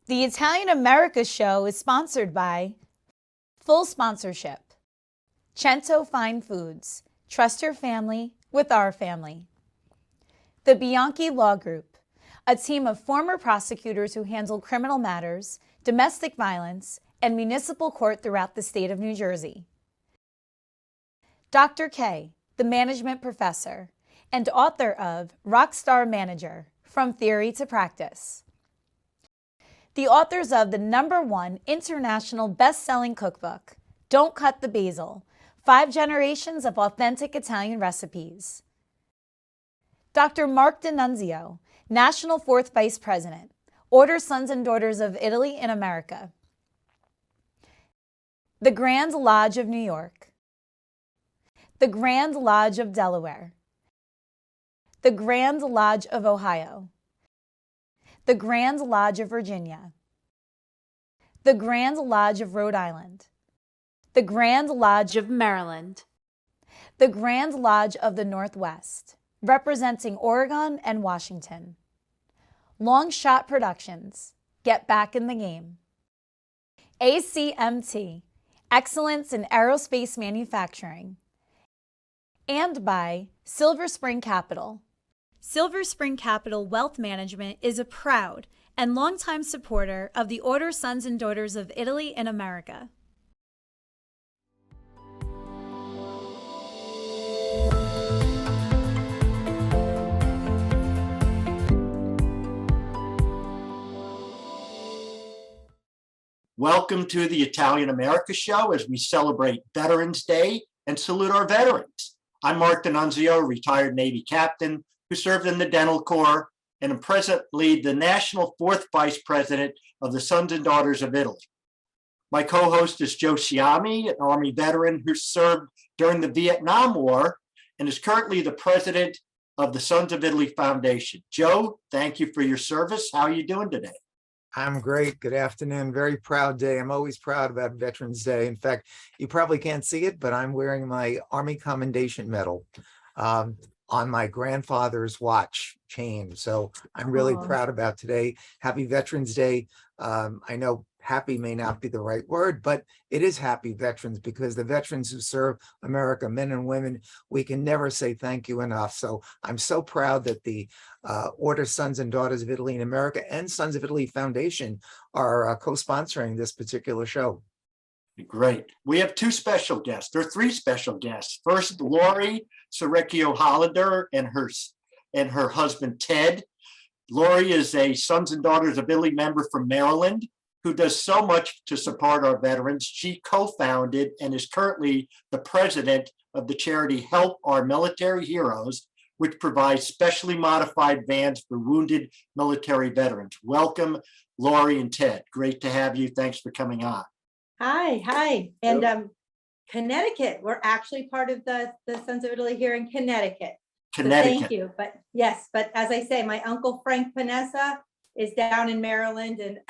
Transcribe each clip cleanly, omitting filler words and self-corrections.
The Italian America show is sponsored by Full Sponsorship, Cento Fine Foods, trust your family with our family. The Bianchi Law Group, a team of former prosecutors who handle criminal matters, domestic violence, and municipal court throughout the state of New Jersey. Dr. K, the management professor and author of Rockstar Manager, From Theory to Practice. The authors of the #1 international best-selling cookbook, Don't Cut the Basil, 5 Generations of Authentic Italian Recipes. Dr. Mark D'Annunzio, National 4th Vice President, Order Sons and Daughters of Italy in America. The Grand Lodge of New York. The Grand Lodge of Delaware. The Grand Lodge of Ohio. The Grand Lodge of Virginia. The Grand Lodge of Rhode Island. The Grand Lodge of Maryland. The Grand Lodge of the Northwest, representing Oregon and Washington. Long Shot Productions, get back in the game. ACMT, Excellence in Aerospace Manufacturing. And by Silver Spring Capital. Silver Spring Capital Wealth Management is a proud and longtime supporter of the Order Sons and Daughters of Italy in America. Welcome to the Italian America show as we celebrate Veterans Day and salute our veterans. I'm Mark D'Annunzio, retired Navy captain who served in the Dental Corps and am presently the National 4th Vice President of the Sons and Daughters of Italy. My co-host is Joe Siami, an Army veteran who served during the Vietnam War and is currently the president of the Sons of Italy Foundation. Joe, thank you for your service. How are you doing today? I'm great. Good afternoon. Very proud day. I'm always proud about Veterans Day. In fact, you probably can't see it, but I'm wearing my Army Commendation Medal on my grandfather's watch chain. So I'm really proud about today. Happy Veterans Day. I know happy may not be the right word, but it is happy veterans, because the veterans who serve America, men and women, we can never say thank you enough. So I'm so proud that the Order Sons and Daughters of Italy in America and Sons of Italy Foundation are co-sponsoring this particular show. Great. We have 2 special guests. There are 3 special guests. First, Lori Sorecchio Hollander and her husband, Ted. Lori is a Sons and Daughters of Italy member from Maryland who does so much to support our veterans. She co-founded and is currently the president of the charity Help Our Military Heroes, which provides specially modified vans for wounded military veterans. Welcome, Lori and Ted. Great to have you. Thanks for coming on. Hi. And Connecticut, we're actually part of the Sons of Italy here in Connecticut. So thank you. But yes, but as I say, my uncle Frank Panessa is down in Maryland, and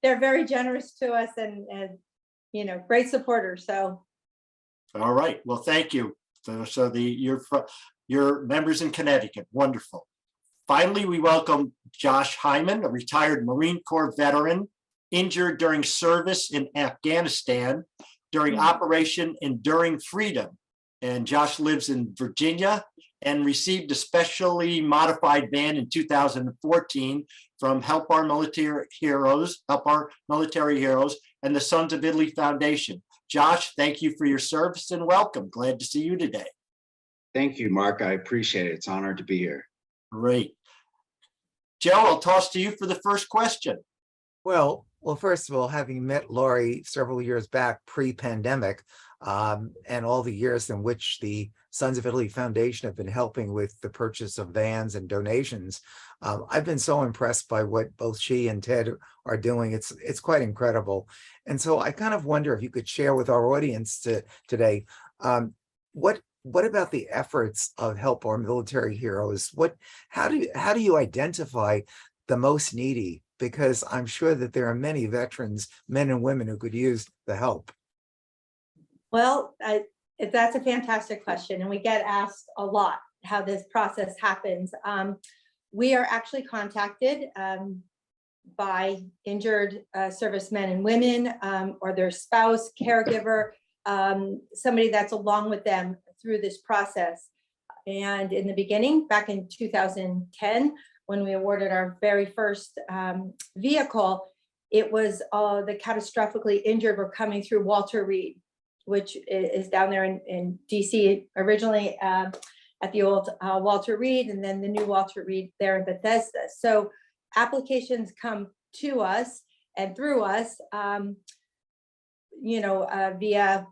they're very generous to us and great supporters. So all right. Well, thank you. So you're members in Connecticut. Wonderful. Finally, we welcome Josh Hyman, a retired Marine Corps veteran, injured during service in Afghanistan during Operation Enduring Freedom. And Josh lives in Virginia and received a specially modified van in 2014 from Help Our Military Heroes, and the Sons of Italy Foundation. Josh, thank you for your service and welcome. Glad to see you today. Thank you, Mark. I appreciate it. It's an honor to be here. Great. Joe, I'll toss to you for the first question. Well, first of all, having met Lori several years back pre-pandemic, and all the years in which the Sons of Italy Foundation have been helping with the purchase of vans and donations, I've been so impressed by what both she and Ted are doing. It's quite incredible. And so I kind of wonder if you could share with our audience today, what about the efforts of Help Our Military Heroes? How do you identify the most needy? Because I'm sure that there are many veterans, men and women, who could use the help. Well, that's a fantastic question, and we get asked a lot how this process happens. We are actually contacted by injured servicemen and women, or their spouse, caregiver, somebody that's along with them through this process. And in the beginning, back in 2010, when we awarded our very first vehicle, it was the catastrophically injured were coming through Walter Reed, which is down there in DC, originally at the old Walter Reed, and then the new Walter Reed there in Bethesda. So applications come to us and through us, via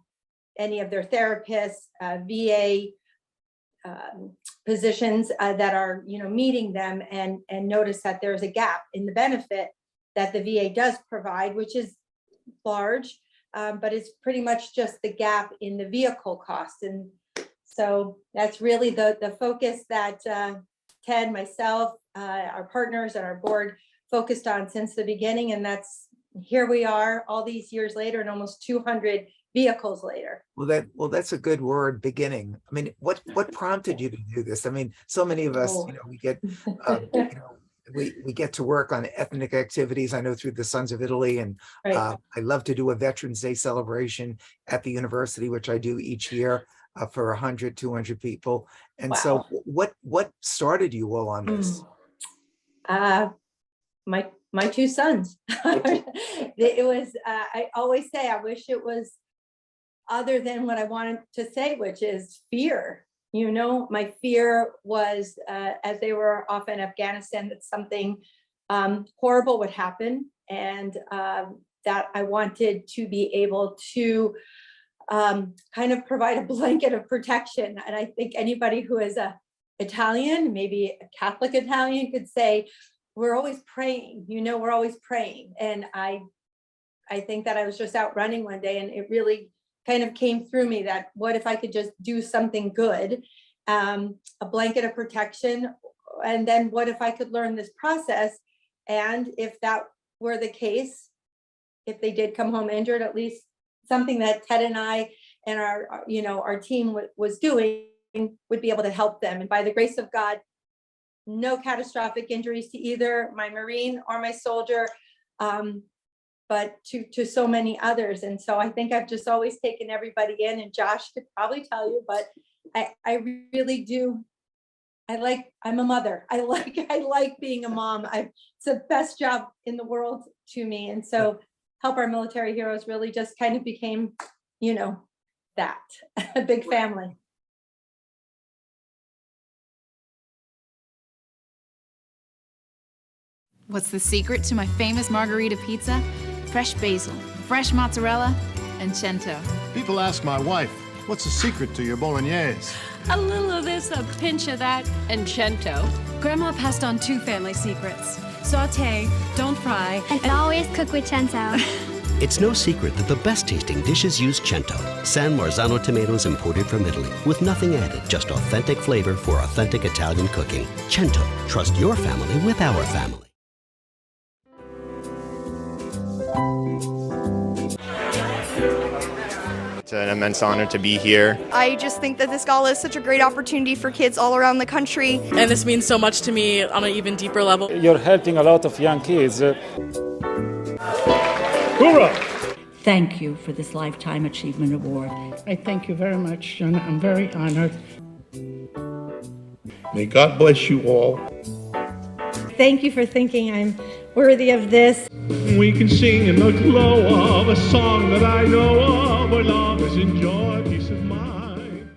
any of their therapists, VA positions that are, meeting them, and notice that there's a gap in the benefit that the VA does provide, which is large, but it's pretty much just the gap in the vehicle cost. And so that's really the focus that Ted, myself, our partners and our board focused on since the beginning. And that's, here we are all these years later and almost 200 vehicles later. Well, that's a good word, beginning. I mean, what prompted you to do this? I mean, so many of us, we get, we get to work on ethnic activities. I know through the Sons of Italy, and Right. I love to do a Veterans Day celebration at the university, which I do each year for 100, 200 people. And so what started you all on this? My two sons. It was, I always say, I wish it was other than what I wanted to say, which is fear. My fear was, as they were off in Afghanistan, that something horrible would happen, and that I wanted to be able to kind of provide a blanket of protection. And I think anybody who is a Italian, maybe a Catholic Italian, could say, we're always praying, we're always praying. And I think that I was just out running one day, and it really kind of came through me that what if I could just do something good, a blanket of protection, and then what if I could learn this process, and if that were the case, if they did come home injured, at least something that Ted and I and our team was doing would be able to help them. And by the grace of God, no catastrophic injuries to either my Marine or my soldier, but to so many others. And so I think I've just always taken everybody in, and Josh could probably tell you, but I really do. I'm a mother. I like being a mom. It's the best job in the world to me. And so Help Our Military Heroes really just kind of became, that a big family. What's the secret to my famous margarita pizza? Fresh basil, fresh mozzarella, and cento. People ask my wife, what's the secret to your bolognese? A little of this, a pinch of that, and cento. Grandma passed on 2 family secrets: saute, don't fry, and always cook with cento. It's no secret that the best tasting dishes use cento, San Marzano tomatoes imported from Italy, with nothing added, just authentic flavor for authentic Italian cooking. Cento, trust your family with our family. It's an immense honor to be here. I just think that this gala is such a great opportunity for kids all around the country. And this means so much to me on an even deeper level. You're helping a lot of young kids. Hoorah! Thank you for this Lifetime Achievement Award. I thank you very much, Jenna. I'm very honored. May God bless you all. Thank you for thinking I'm worthy of this. We can sing in the glow of a song that I know of, where love is in joy, peace of mind.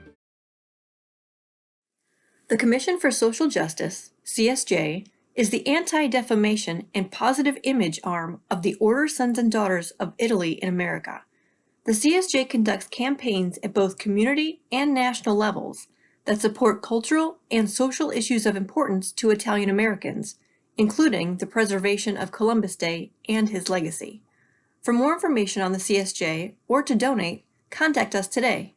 The Commission for Social Justice, CSJ, is the anti-defamation and positive image arm of the Order Sons and Daughters of Italy in America. The CSJ conducts campaigns at both community and national levels that support cultural and social issues of importance to Italian Americans, including the preservation of Columbus Day and his legacy. For more information on the CSJ or to donate, contact us today.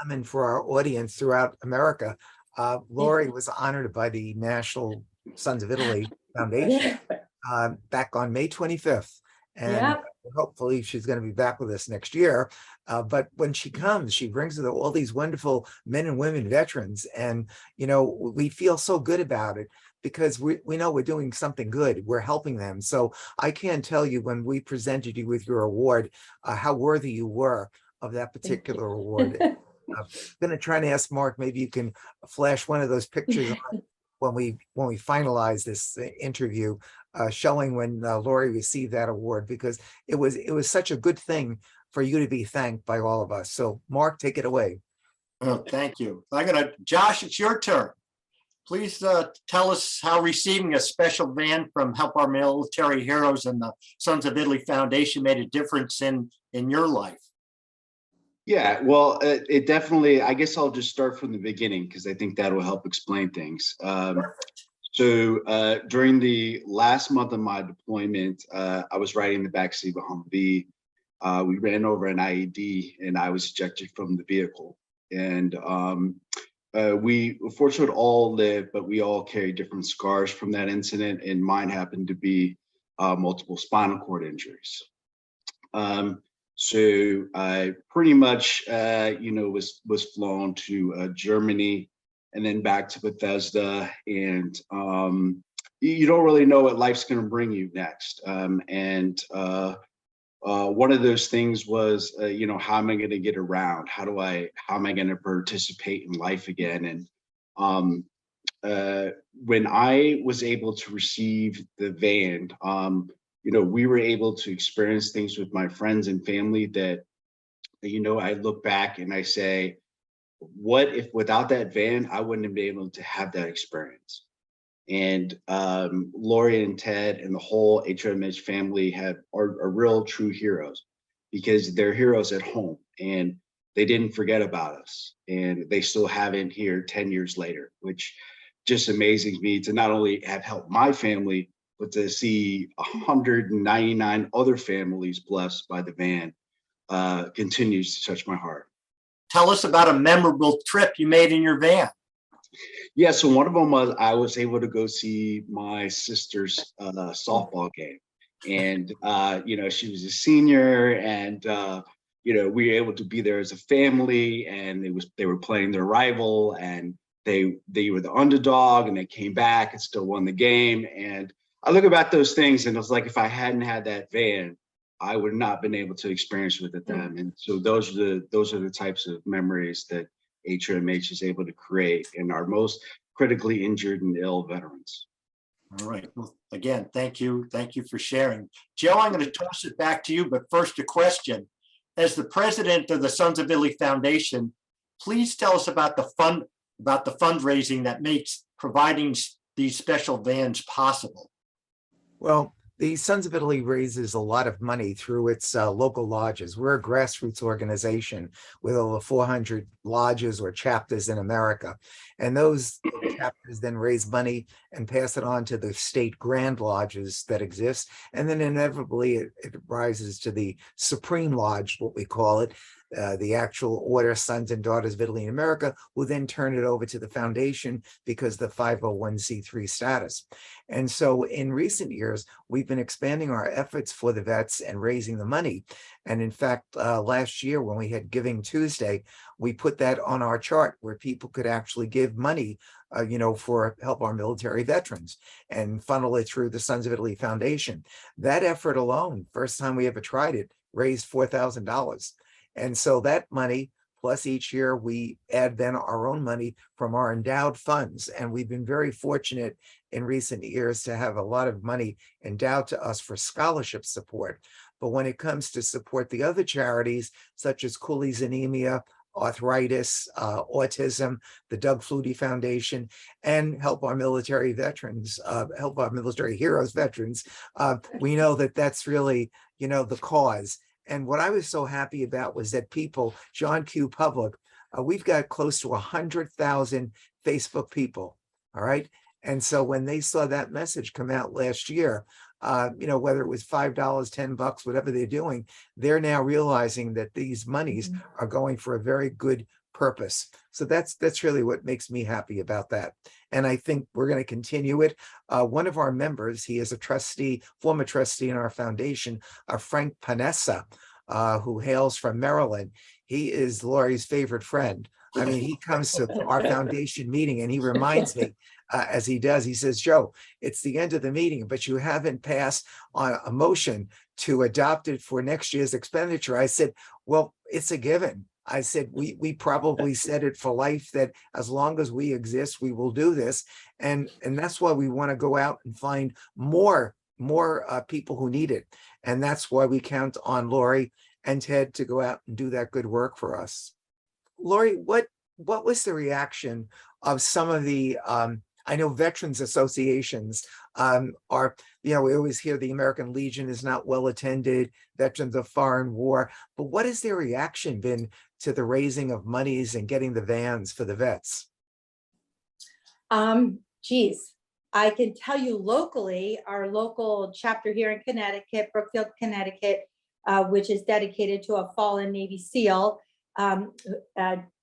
And for our audience throughout America, Lori was honored by the National Sons of Italy Foundation back on May 25th. And Hopefully she's going to be back with us next year. But when she comes, she brings with her all these wonderful men and women veterans. And, we feel so good about it because we know we're doing something good. We're helping them. So I can't tell you when we presented you with your award, how worthy you were of that particular award. I'm going to try to ask Mark, maybe you can flash one of those pictures on when we finalize this interview, showing when Lori received that award, because it was such a good thing for you to be thanked by all of us. So Mark, take it away. Oh, thank you. Josh, it's your turn. Please tell us how receiving a special van from Help Our Military Heroes and the Sons of Italy Foundation made a difference in your life. Yeah, well, it definitely, I guess I'll just start from the beginning because I think that will help explain things. So during the last month of my deployment, I was riding in the backseat of a Humvee. We ran over an IED and I was ejected from the vehicle. And we fortunately all lived, but we all carry different scars from that incident. And mine happened to be multiple spinal cord injuries. So I pretty much, was flown to Germany and then back to Bethesda. And you don't really know what life's going to bring you next. One of those things was, how am I going to get around? How am I going to participate in life again? And when I was able to receive the van, we were able to experience things with my friends and family that, I look back and I say, what if without that van, I wouldn't have been able to have that experience? And Lori and Ted and the whole HMH family are real true heroes because they're heroes at home and they didn't forget about us and they still haven't here 10 years later, which just amazes me to not only have helped my family, but to see 199 other families blessed by the van continues to touch my heart. Tell us about a memorable trip you made in your van. Yeah, so one of them was I was able to go see my sister's softball game. And, she was a senior and, we were able to be there as a family and they were playing their rival and they were the underdog and they came back and still won the game. And I look about those things and it was like, if I hadn't had that van, I would not been able to experience with it then. And so those are the types of memories that HMH is able to create in our most critically injured and ill veterans. All right. Well, again, thank you. Thank you for sharing. Joe, I'm going to toss it back to you, but first a question. As the president of the Sons of Italy Foundation, please tell us about the fundraising that makes providing these special vans possible. Well, the Sons of Italy raises a lot of money through its local lodges. We're a grassroots organization with over 400 lodges or chapters in America. And those chapters then raise money and pass it on to the state grand lodges that exist. And then inevitably it rises to the Supreme Lodge, what we call it, the actual order Sons and Daughters of Italy in America, will then turn it over to the foundation because the 501c3 status. And so in recent years, we've been expanding our efforts for the vets and raising the money. And in fact, last year when we had Giving Tuesday, we put that on our chart where people could actually give money, for Help Our Military Veterans and funnel it through the Sons of Italy Foundation. That effort alone, first time we ever tried it, raised $4,000. And so that money, plus each year we add then our own money from our endowed funds. And we've been very fortunate in recent years to have a lot of money endowed to us for scholarship support. But when it comes to support the other charities, such as Cooley's Anemia, arthritis, autism, the Doug Flutie Foundation, and Help Our Military Veterans, Help Our Military Heroes Veterans, we know that that's really, the cause. And what I was so happy about was that people, John Q. Public, we've got close to 100,000 Facebook people, all right? And so when they saw that message come out last year, whether it was $5, $10, whatever they're doing, they're now realizing that these monies are going for a very good purpose. So that's really what makes me happy about that. And I think we're going to continue it. One of our members, he is a trustee, former trustee in our foundation, Frank Panessa, who hails from Maryland. He is Lori's favorite friend. I mean, he comes to our foundation meeting and he reminds me, as he does, he says, Joe, it's the end of the meeting, but you haven't passed on a motion to adopt it for next year's expenditure. I said, well, it's a given. I said, we probably said it for life that as long as we exist, we will do this. And that's why we want to go out and find more people who need it. And that's why we count on Lori and Ted to go out and do that good work for us. Lori, what was the reaction of some of the, I know veterans associations are, we always hear the American Legion is not well attended, veterans of foreign war, but what has their reaction been to the raising of monies and getting the vans for the vets? Geez, I can tell you locally, our local chapter here in Connecticut, Brookfield, Connecticut, which is dedicated to a fallen Navy SEAL,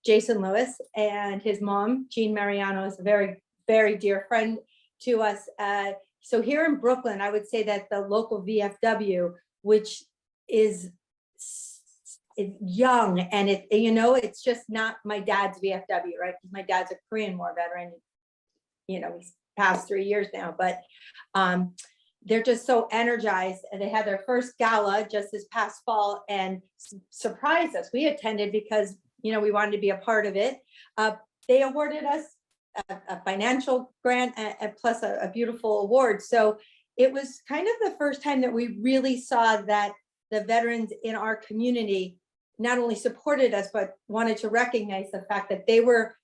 Jason Lewis, and his mom, Jean Mariano, is a very, very dear friend to us. So here in Brooklyn, I would say that the local VFW, which is young, and it's just not my dad's VFW, right? Because my dad's a Korean War veteran. He's past 3 years now, but they're just so energized, and they had their first gala just this past fall and surprised us. We attended because we wanted to be a part of it. They awarded us a financial grant plus a beautiful award. So it was kind of the first time that we really saw that the veterans in our community not only supported us, but wanted to recognize the fact that they were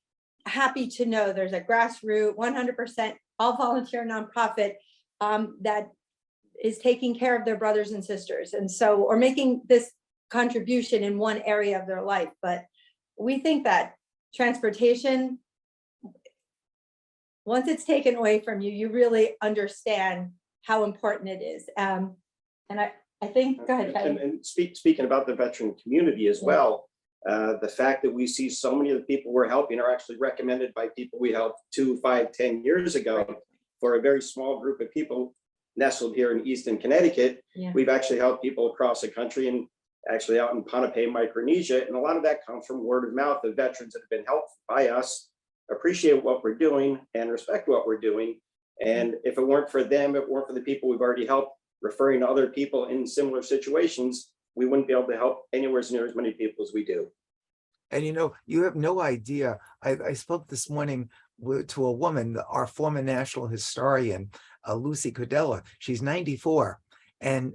happy to know there's a grassroots 100% all volunteer nonprofit that is taking care of their brothers and sisters, and so, or making this contribution in one area of their life. But we think that transportation, once it's taken away from you, you really understand how important it is. And I think, go ahead. And speaking about the veteran community as well, the fact that we see so many of the people we're helping are actually recommended by people we helped 2, 5, 10 years ago. For a very small group of people nestled here in Easton, Connecticut, we've actually helped people across the country and actually out in Pohnpei, Micronesia. And a lot of that comes from word of mouth of veterans that have been helped by us, appreciate what we're doing and respect what we're doing. And if it weren't for them, if it weren't for the people we've already helped, referring to other people in similar situations, we wouldn't be able to help anywhere near as many people as we do. And you have no idea. I spoke this morning to a woman, our former national historian, Lucy Cordella. She's 94. And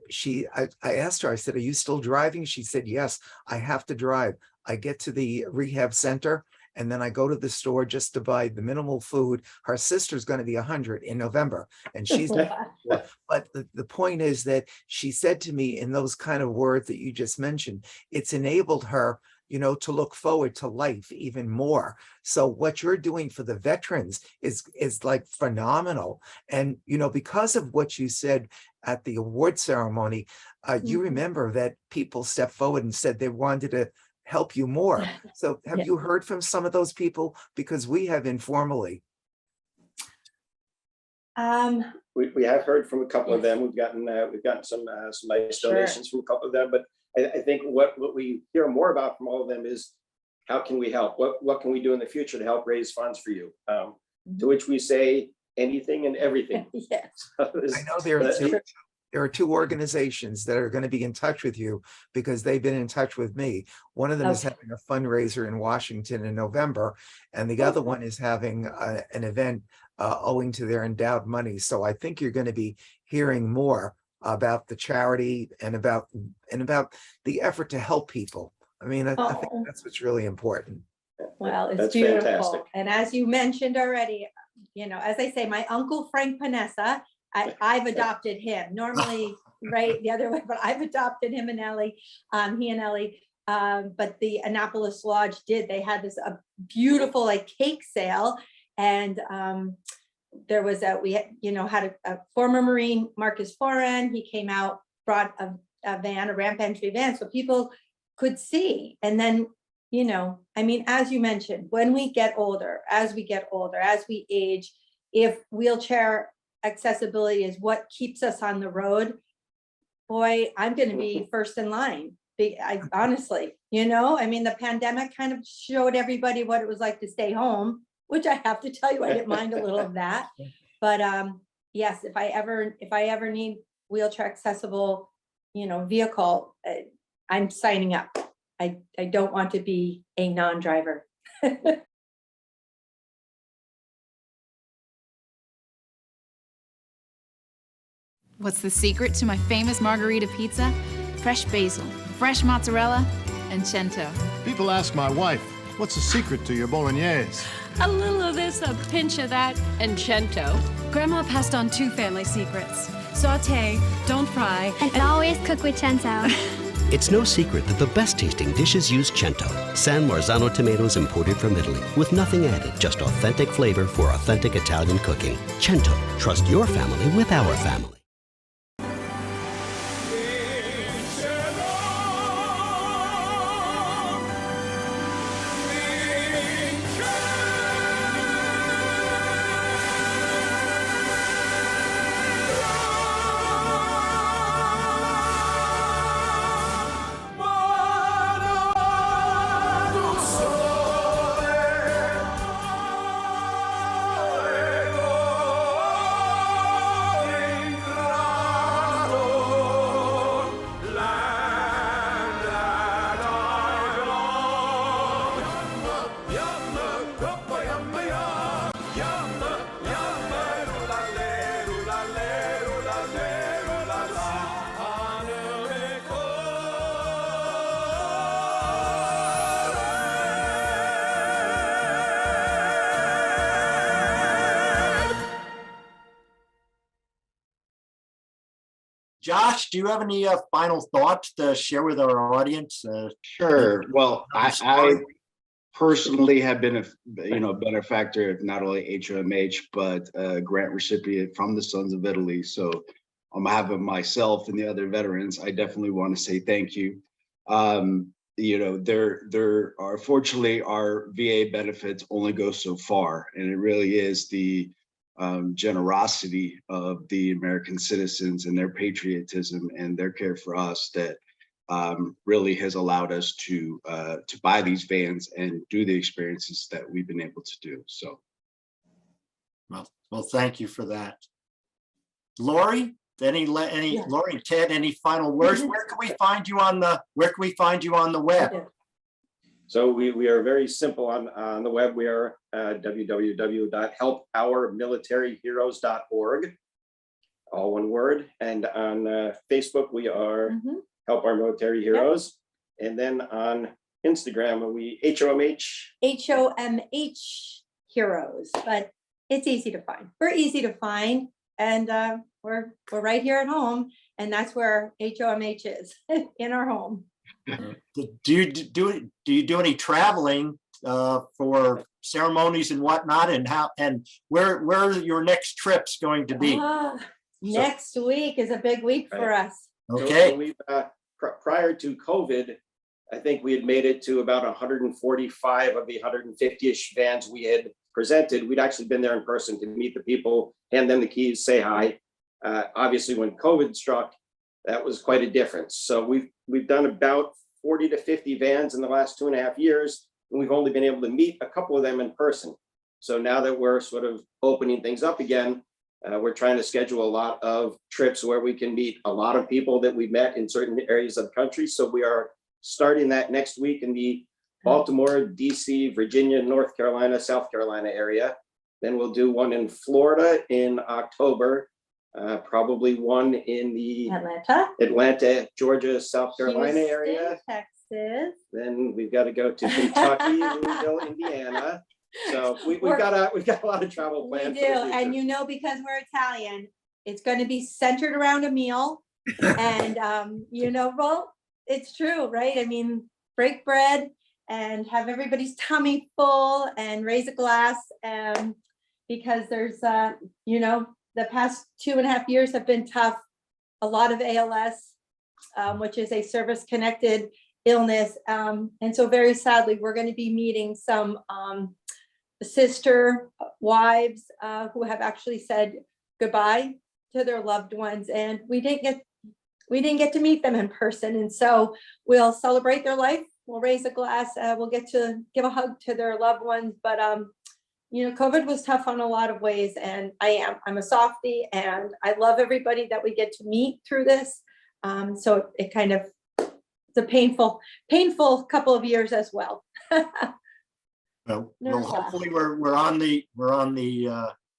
I asked her, I said, are you still driving? She said, yes, I have to drive. I get to the rehab center and then I go to the store just to buy the minimal food. Her sister's going to be 100 in November, and she's but the point is that she said to me in those kind of words that you just mentioned, it's enabled her to look forward to life even more. So what you're doing for the veterans is like phenomenal. And, because of what you said at the award ceremony, you remember that people stepped forward and said they wanted to help you more. So have you heard from some of those people? Because we have informally. We have heard from a couple of them. We've gotten some nice donations from a couple of them, but I think what we hear more about from all of them is how can we help? What can we do in the future to help raise funds for you? To which we say anything and everything. I know there are two organizations that are going to be in touch with you because they've been in touch with me. One of them is having a fundraiser in Washington in November, and the other one is having an event owing to their endowed money. So I think you're going to be hearing more about the charity and about the effort to help people. I mean, I think that's what's really important. Well, it's That's beautiful. fantastic. And as you mentioned already, as I say, my uncle Frank Panessa, I've adopted him. Normally, right, the other way, but I've adopted him and Ellie, he and Ellie. But the Annapolis Lodge they had this beautiful cake sale, and there was we had a former Marine, Marcus Foran. He came out, brought a van, a ramp entry van, so people could see. And then you know, I mean, as you mentioned, when we get older, as we age, if wheelchair accessibility is what keeps us on the road, boy, I'm going to be first in line. Honestly, you know, I mean, the pandemic kind of showed everybody what it was like to stay home, which I have to tell you, I didn't mind a little of that. But yes, if I ever need wheelchair accessible, you know, vehicle, I'm signing up. I don't want to be a non-driver. What's the secret to my famous margarita pizza? Fresh basil, fresh mozzarella, and cento. People ask my wife, what's the secret to your bolognese? A little of this, a pinch of that, and cento. Grandma passed on 2 family secrets. Saute, don't fry, and always cook with cento. It's no secret that the best tasting dishes use cento, San Marzano tomatoes imported from Italy, with nothing added, just authentic flavor for authentic Italian cooking. Cento, trust your family with our family. Josh, do you have any final thoughts to share with our audience? Sure. Well, I personally have been a benefactor of not only HOMH, but a grant recipient from the Sons of Italy. So on behalf of myself and the other veterans, I definitely want to say thank you. You know, there are, fortunately, our VA benefits only go so far, and it really is the generosity of the American citizens and their patriotism and their care for us that really has allowed us to buy these vans and do the experiences that we've been able to do. So, well, thank you for that. Lori, Lori and Ted, any final words? Where can we find you on the web? So we are very simple on the web. We are www.helpourmilitaryheroes.org, all one word. And on Facebook, we are Help Our Military Heroes. Yep. And then on Instagram, we HOMH Heroes, but it's easy to find. We're easy to find, and we're right here at home, and that's where HOMH is, in our home. Do you do any traveling for ceremonies and whatnot, and where are your next trips going to be? Next week is a big week for us. Okay. So we prior to COVID, I think we had made it to about 145 of the 150-ish vans we had presented. We'd actually been there in person to meet the people, hand them the keys, say hi. Obviously, when COVID struck, that was quite a difference. So we've done about 40 to 50 vans in the last 2.5 years, and we've only been able to meet a couple of them in person. So now that we're sort of opening things up again, we're trying to schedule a lot of trips where we can meet a lot of people that we've met in certain areas of the country. So we are starting that next week in the Baltimore, DC, Virginia, North Carolina, South Carolina area. Then we'll do one in Florida in October. Probably one in the Atlanta, Georgia, South Carolina area. Texas. Then we've got to go to Kentucky, Louisville, Indiana. So we've got a lot of travel planned. We do, and you know, because we're Italian, it's going to be centered around a meal, and you know, well, it's true, right? I mean, break bread and have everybody's tummy full and raise a glass, because there's, you know, the past 2.5 years have been tough. A lot of ALS, which is a service-connected illness. And so very sadly, we're going to be meeting some sister wives who have actually said goodbye to their loved ones, and we didn't get to meet them in person. And so we'll celebrate their life. We'll raise a glass. We'll get to give a hug to their loved ones. But COVID was tough on a lot of ways, and I'm a softie, and I love everybody that we get to meet through this. So it kind of, it's a painful couple of years as well. Well, hopefully we're on the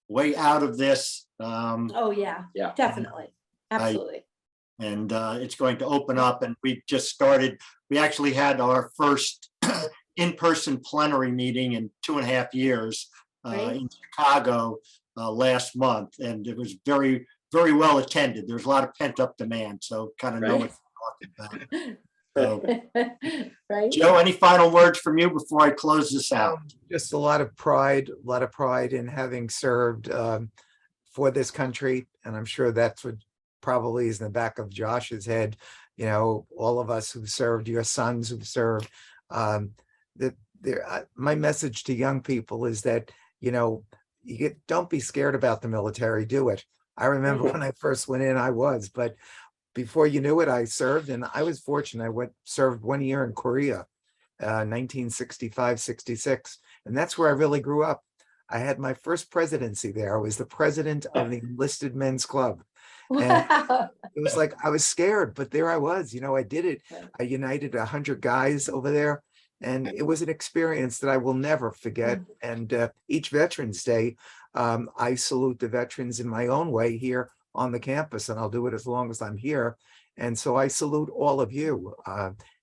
way out of this. Oh yeah, definitely, absolutely. And it's going to open up, and we just started. We actually had our first in-person plenary meeting in 2.5 years in Chicago last month, and it was very, very well attended. There's a lot of pent-up demand, so kind of know what you're talking about. So, right. Joe, any final words from you before I close this out? Just a lot of pride in having served for this country, and I'm sure that's what probably is in the back of Josh's head. You know, all of us who've served, your sons who've served. My message to young people is that, you know, don't be scared about the military. Do it. I remember when I first went in, but before you knew it, I served, and I was fortunate. I served 1 year in Korea, 1965, 66. And that's where I really grew up. I had my first presidency there. I was the president of the Enlisted Men's Club. And it was like, I was scared, but there I was, you know, I did it. I united 100 guys over there. And it was an experience that I will never forget. And each Veterans Day, I salute the veterans in my own way here on the campus, and I'll do it as long as I'm here. And so I salute all of you.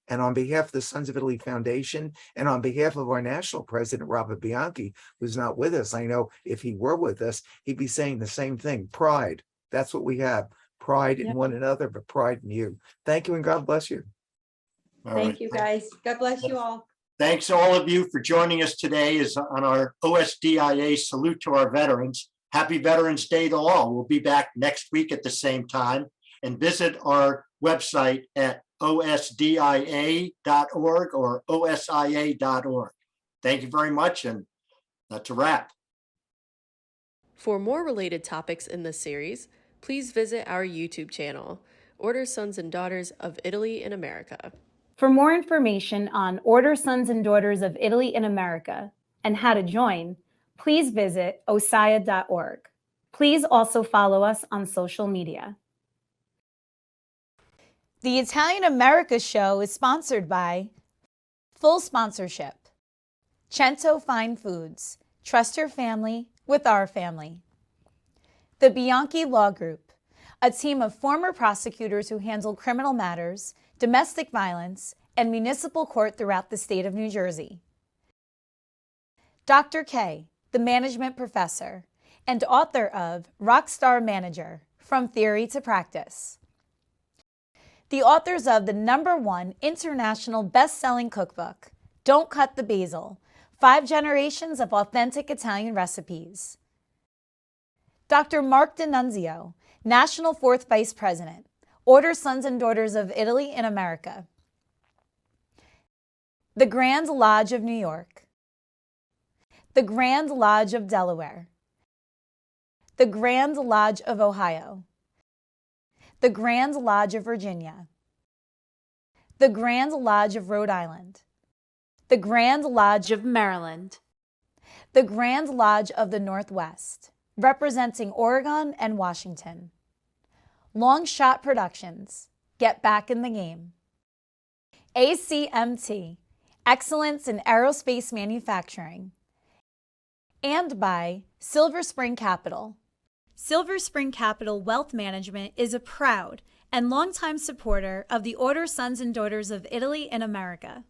And on behalf of the Sons of Italy Foundation, and on behalf of our national president, Robert Bianchi, who's not with us, I know if he were with us, he'd be saying the same thing. Pride. That's what we have. Pride in one another, but pride in you. Thank you, and God bless you. Thank you, guys. God bless you all. Thanks all of you for joining us today on our OSDIA Salute to Our Veterans. Happy Veterans Day to all. We'll be back next week at the same time, and visit our website at osdia.org or osia.org. Thank you very much, and that's a wrap. For more related topics in this series, please visit our YouTube channel, Order Sons and Daughters of Italy in America. For more information on Order Sons and Daughters of Italy in America and how to join, please visit osia.org. Please also follow us on social media. The Italian America show is sponsored by Full Sponsorship, Cento Fine Foods, Trust Your Family with Our Family. The Bianchi Law Group, a team of former prosecutors who handle criminal matters, domestic violence, and municipal court throughout the state of New Jersey. Dr. K, the management professor and author of Rockstar Manager, From Theory to Practice. The authors of the #1 international best-selling cookbook, Don't Cut the Basil, 5 Generations of Authentic Italian Recipes. Dr. Mark D'Annunzio, National 4th Vice President, Order Sons and Daughters of Italy in America. The Grand Lodge of New York. The Grand Lodge of Delaware. The Grand Lodge of Ohio. The Grand Lodge of Virginia. The Grand Lodge of Rhode Island. The Grand Lodge of Maryland. The Grand Lodge of the Northwest, representing Oregon and Washington. Long Shot Productions, get back in the game. ACMT, Excellence in Aerospace Manufacturing. And by Silver Spring Capital. Silver Spring Capital Wealth Management is a proud and longtime supporter of the Order Sons and Daughters of Italy in America.